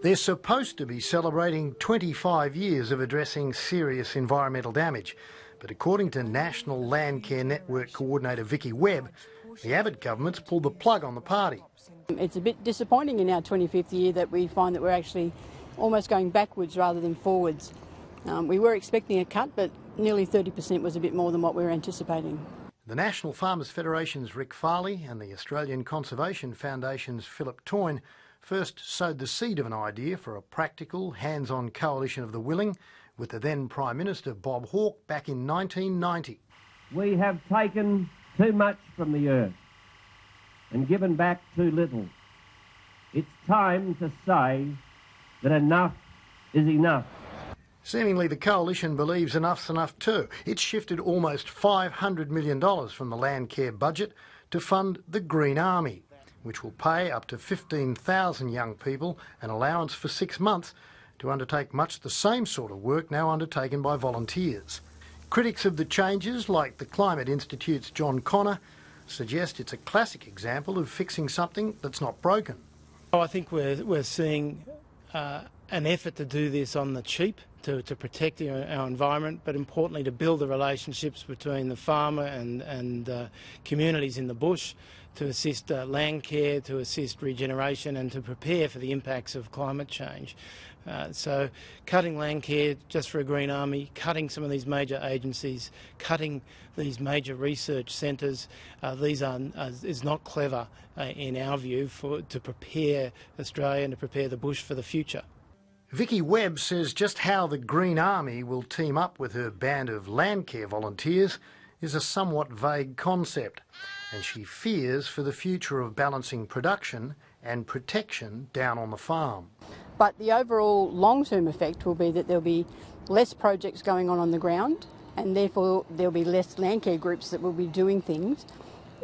They're supposed to be celebrating 25 years of addressing serious environmental damage. But according to National Landcare Network Coordinator Vicky Webb, the Abbott government's pulled the plug on the party. It's a bit disappointing in our 25th year that we find that we're actually almost going backwards rather than forwards. We were expecting a cut, but nearly 30% was a bit more than what we were anticipating. The National Farmers Federation's Rick Farley and the Australian Conservation Foundation's Philip Toyne first sowed the seed of an idea for a practical, hands-on coalition of the willing with the then Prime Minister Bob Hawke back in 1990. We have taken too much from the earth and given back too little. It's time to say that enough is enough. Seemingly the coalition believes enough's enough too. It's shifted almost $500 million from the Landcare budget to fund the Green Army, which will pay up to 15,000 young people an allowance for 6 months to undertake much the same sort of work now undertaken by volunteers. Critics of the changes, like the Climate Institute's John Connor, suggest it's a classic example of fixing something that's not broken. I think we're seeing an effort to do this on the cheap, to protect our environment, but importantly to build the relationships between the farmer and communities in the bush, to assist Landcare, to assist regeneration and to prepare for the impacts of climate change. So cutting Landcare just for a Green Army, cutting some of these major agencies, cutting these major research centres, is not clever in our view to prepare Australia and to prepare the bush for the future. Vicky Webb says just how the Green Army will team up with her band of Landcare volunteers is a somewhat vague concept, and she fears for the future of balancing production and protection down on the farm. But the overall long-term effect will be that there'll be less projects going on the ground, and therefore there'll be less Landcare groups that will be doing things.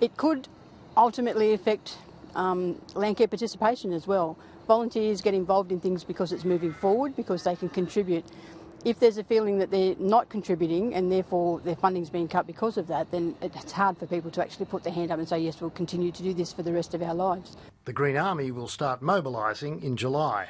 It could ultimately affect Landcare participation as well. Volunteers get involved in things because it's moving forward, because they can contribute. If there's a feeling that they're not contributing and therefore their funding's being cut because of that, then it's hard for people to actually put their hand up and say, yes, we'll continue to do this for the rest of our lives. The Green Army will start mobilising in July.